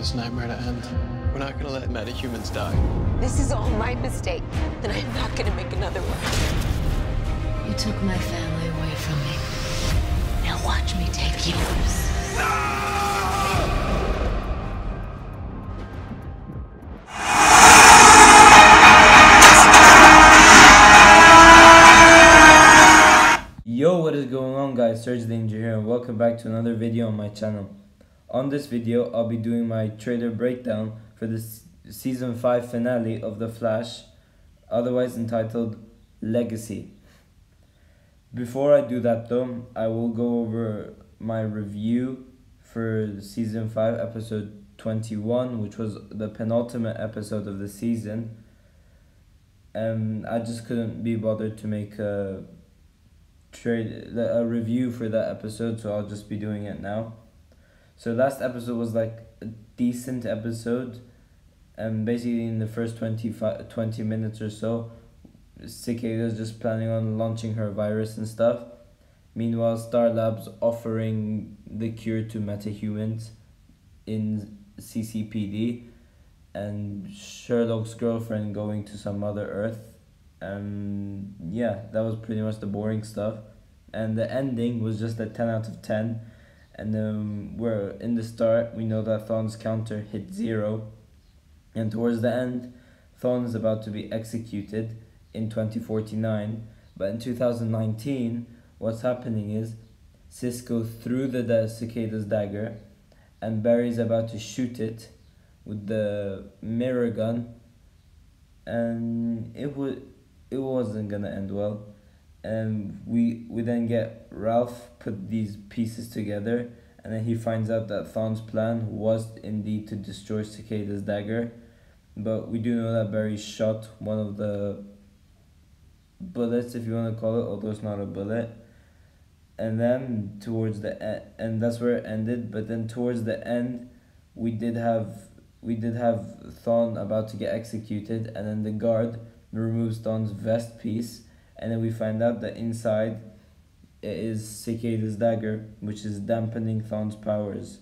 this nightmare to end. We're not gonna let metahumans die. This is all my mistake, and I'm not gonna make another one. You took my family away from me. Now watch me take yours. Yo, what is going on guys, Surge Danger here and welcome back to another video on my channel. On this video, I'll be doing my trailer breakdown for the season 5 finale of The Flash, otherwise entitled Legacy. Before I do that though, I will go over my review for season 5 episode 21, which was the penultimate episode of the season. I just couldn't be bothered to make a review for that episode, so I'll just be doing it now. So last episode was like a decent episode, and basically in the first 20 minutes or so, Cicada is just planning on launching her virus and stuff. Meanwhile, Star Labs offering the cure to metahumans in CCPD, and Sherlock's girlfriend going to some other Earth. Yeah, that was pretty much the boring stuff, and the ending was just a 10 out of 10. And where in the start we know that Thawne's counter hit 0, and towards the end Thawne is about to be executed in 2049, but in 2019 what's happening is Cisco threw the Cicada's dagger, and Barry's about to shoot it with the mirror gun, and it wasn't gonna end well. And we then get Ralph put these pieces together, and then he finds out that Thawne's plan was indeed to destroy Cicada's dagger, but we do know that Barry shot one of the bullets, if you want to call it, although it's not a bullet. And then towards the end, and that's where it ended, but then towards the end we did have Thawne about to get executed, and then the guard removes Thawne's vest piece, and then we find out that inside it is Cicada's dagger, which is dampening Thawne's powers.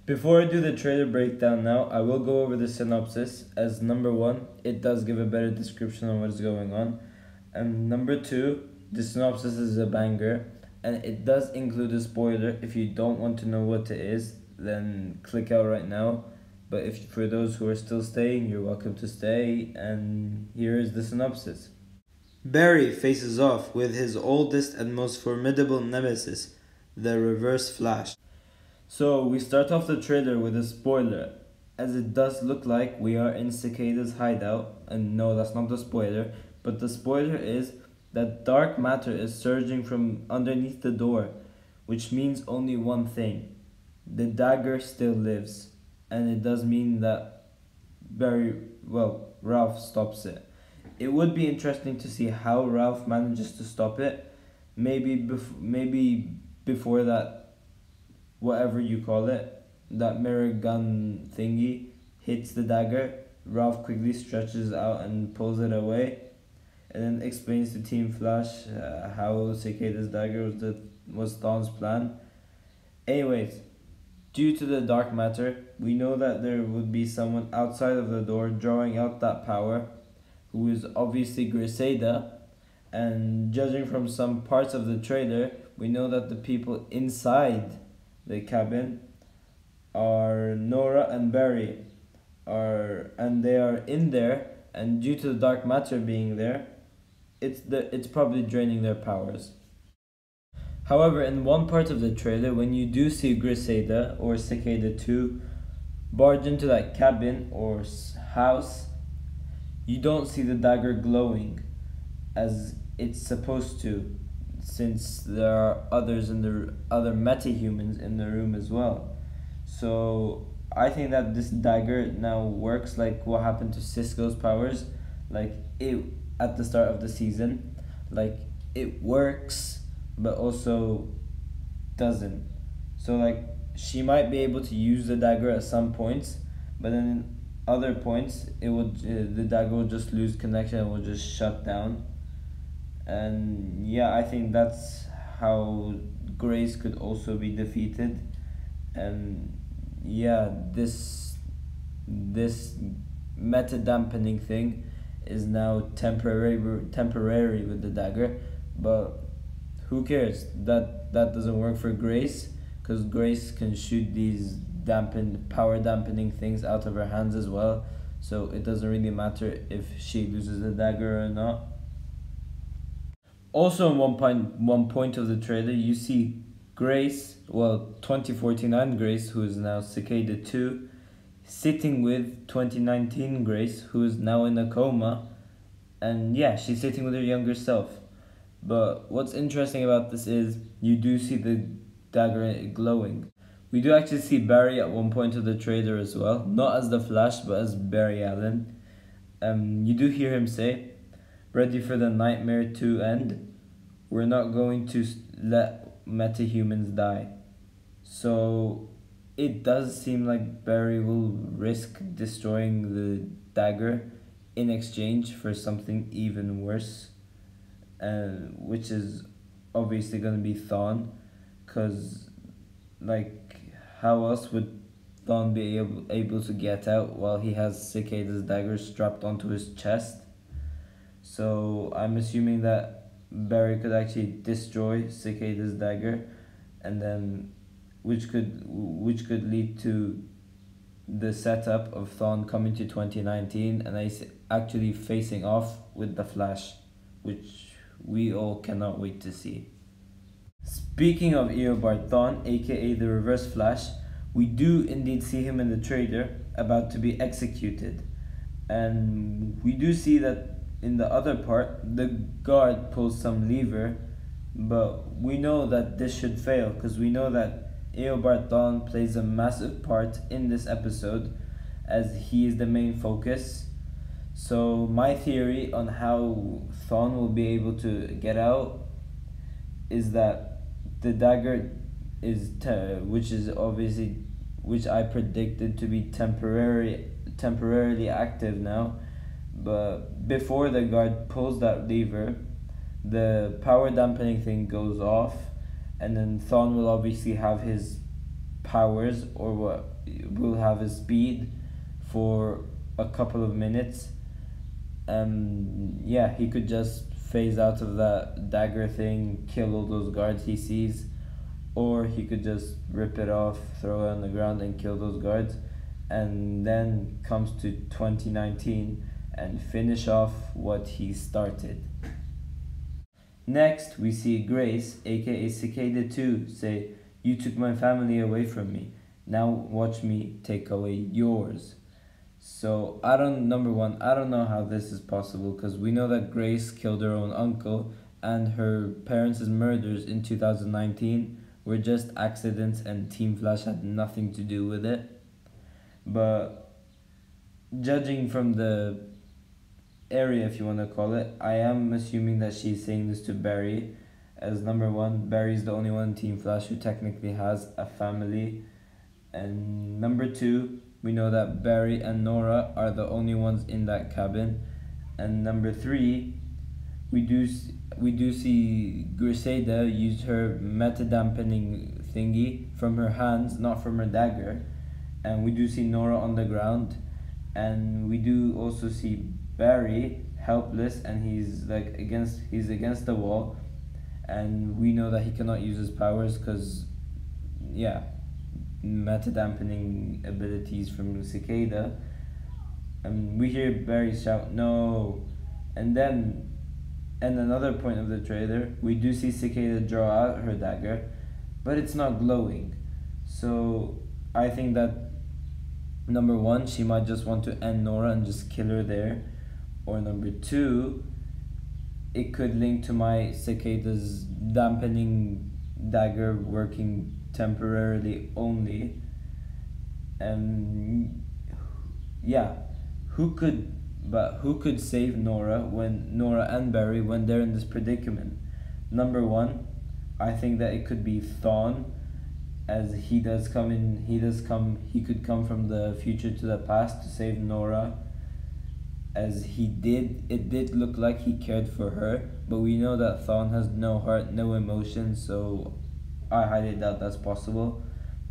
Before I do the trailer breakdown now, I will go over the synopsis, as number 1, it does give a better description on what is going on, and number 2, the synopsis is a banger, and it does include a spoiler. If you don't want to know what it is, then click out right now. But if for those who are still staying, you're welcome to stay, and here is the synopsis. Barry faces off with his oldest and most formidable nemesis, the Reverse Flash. So we start off the trailer with a spoiler, as it does look like we are in Cicada's hideout, and no, that's not the spoiler, but the spoiler is that dark matter is surging from underneath the door, which means only one thing: the dagger still lives. And it does mean that Ralph stops it. It would be interesting to see how Ralph manages to stop it. Maybe before that, whatever you call it, that mirror gun thingy hits the dagger, Ralph quickly stretches out and pulls it away, and then explains to Team Flash how Cicada's dagger was Thawne's plan. Anyways, due to the dark matter, we know that there would be someone outside of the door drawing out that power, who is obviously Cicada, and judging from some parts of the trailer, we know that the people inside the cabin are Nora and Barry, and they are in there, and due to the dark matter being there, it's probably draining their powers. However, in one part of the trailer, when you do see Cicada or Cicada 2 barge into that cabin or house, you don't see the dagger glowing as it's supposed to, since there are other metahumans in the room as well. So I think that this dagger now works like what happened to Cisco's powers, like it at the start of the season, like it works but also doesn't. So like she might be able to use the dagger at some points, but then in other points the dagger will just lose connection and will just shut down. And yeah, I think that's how Grace could also be defeated. And yeah, this this meta dampening thing is now temporary with the dagger, but who cares? That doesn't work for Grace, because Grace can shoot these power dampening things out of her hands as well, so it doesn't really matter if she loses the dagger or not. Also, in one point of the trailer, you see Grace, 2049 Grace, who is now Cicada 2, sitting with 2019 Grace, who is now in a coma, and yeah, she's sitting with her younger self. But what's interesting about this is you do see the dagger glowing. We do actually see Barry at one point of the trailer as well, not as the Flash, but as Barry Allen. You do hear him say, "Ready for the nightmare to end? We're not going to let metahumans die." So it does seem like Barry will risk destroying the dagger in exchange for something even worse, which is obviously going to be Thawne, because how else would Thawne be able to get out while he has Cicada's dagger strapped onto his chest? So I'm assuming that Barry could actually destroy Cicada's dagger, and then which could lead to the setup of Thawne coming to 2019 and actually facing off with the Flash, which we all cannot wait to see. Speaking of Eobard Thawne, aka the Reverse Flash, we do indeed see him in the trailer about to be executed, and we do see that in the other part the guard pulls some lever, but we know that this should fail because we know that Eobard Thawne plays a massive part in this episode as he is the main focus. So my theory on how Thawne will be able to get out is that the dagger is which I predicted to be temporarily active now, but before the guard pulls that lever, the power dampening thing goes off, and then Thawne will obviously have his powers, or will have his speed for a couple of minutes. He could just phase out of that dagger thing, kill all those guards he sees, or he could just rip it off, throw it on the ground and kill those guards, and then comes to 2019 and finish off what he started. Next, we see Grace, aka Cicada 2, say, "You took my family away from me. Now watch me take away yours." So number one, I don't know how this is possible, because we know that Grace killed her own uncle, and her parents' murders in 2019 were just accidents and Team Flash had nothing to do with it. But judging from the area, if you want to call it, I am assuming that she's saying this to Barry, as number one, Barry's the only one in Team Flash who technically has a family, and number two, we know that Barry and Nora are the only ones in that cabin, and number three, we do see Cicada use her meta dampening thingy from her hands, not from her dagger, and we do see Nora on the ground, and we do also see Barry helpless, and he's against the wall, and we know that he cannot use his powers because meta dampening abilities from Cicada, and we hear Barry shout "no," and then in another point of the trailer we do see Cicada draw out her dagger, but it's not glowing. So I think that number one, she might just want to end Nora and just kill her there, or number two, it could link to my Cicada's dampening dagger working temporarily only. Who could save Nora and Barry when they're in this predicament? Number one, I think that it could be Thawne, as he could come from the future to the past to save Nora, as it did look like he cared for her, but we know that Thawne has no heart, no emotion, so I highly doubt that's possible.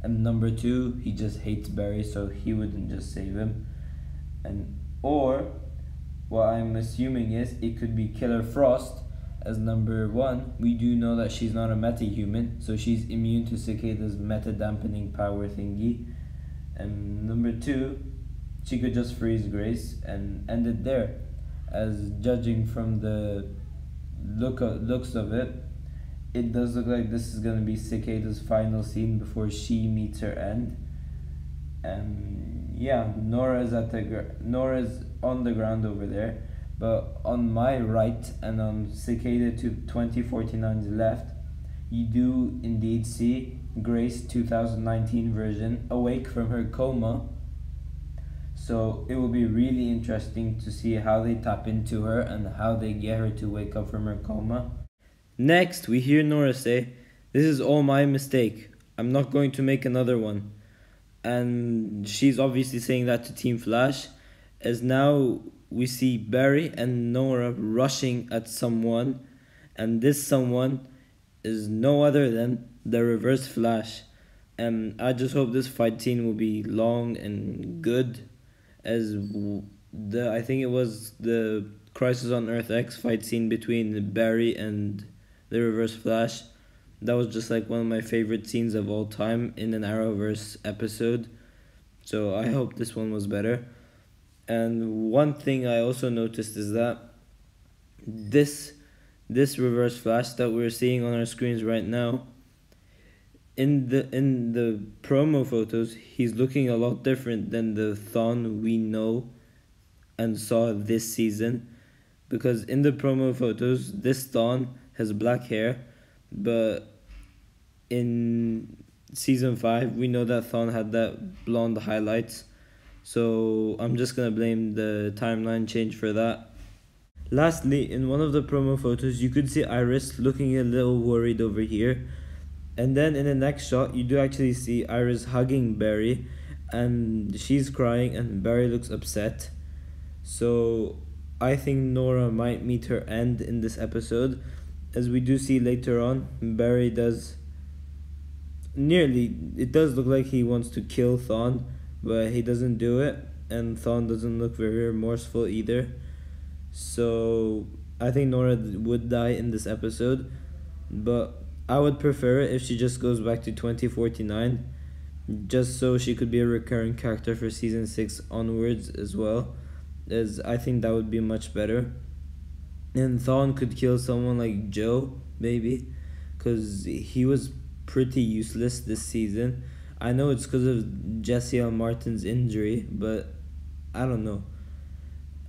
And number 2, he just hates Barry, so he wouldn't just save him. And or what I'm assuming is it could be Killer Frost, as number 1, we do know that she's not a meta-human, so she's immune to Cicada's meta-dampening power thingy. And number 2, she could just freeze Grace and end it there, as judging from the looks of it, it does look like this is going to be Cicada's final scene before she meets her end. And yeah, Nora's on the ground over there, but on my right and on Cicada to 2049's left, you do indeed see Grace 2019 version awake from her coma. So it will be really interesting to see how they tap into her and how they get her to wake up from her coma. Next, we hear Nora say, "This is all my mistake. I'm not going to make another one." And she's obviously saying that to Team Flash, as now we see Barry and Nora rushing at someone, and this someone is no other than the Reverse Flash. And I just hope this fight scene will be long and good, as I think it was the Crisis on Earth X fight scene between Barry and the Reverse Flash. That was just like one of my favorite scenes of all time in an Arrowverse episode. So I hope this one was better. And one thing I also noticed is that this Reverse Flash that we're seeing on our screens right now, in the promo photos, he's looking a lot different than the Thawne we know and saw this season. Because in the promo photos, this Thawne has black hair, but in season 5, we know that Thawne had that blonde highlights. So I'm just gonna blame the timeline change for that. Lastly, in one of the promo photos, you could see Iris looking a little worried over here. And then in the next shot, you do actually see Iris hugging Barry, and she's crying and Barry looks upset. So I think Nora might meet her end in this episode, as we do see later on, Barry does it does look like he wants to kill Thawne, but he doesn't do it, and Thawne doesn't look very remorseful either. So I think Nora would die in this episode, but I would prefer it if she just goes back to 2049, just so she could be a recurring character for season 6 onwards as well, as I think that would be much better. And Thawne could kill someone like Joe, maybe, because he was pretty useless this season. I know it's because of Jesse L. Martin's injury, but I don't know.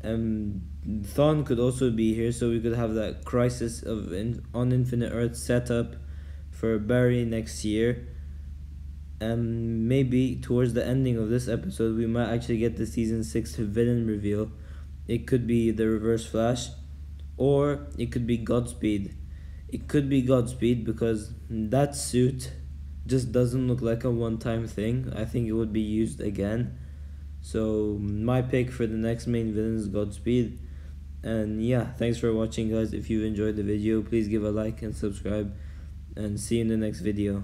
Thawne could also be here, so we could have that Crisis on Infinite Earth set up for Barry next year. And maybe towards the ending of this episode, we might actually get the season 6 villain reveal. It could be the Reverse Flash, or it could be Godspeed. It could be Godspeed because that suit just doesn't look like a one-time thing. I think it would be used again. So my pick for the next main villain is Godspeed. And yeah, thanks for watching, guys. If you enjoyed the video, please give a like and subscribe, and see you in the next video.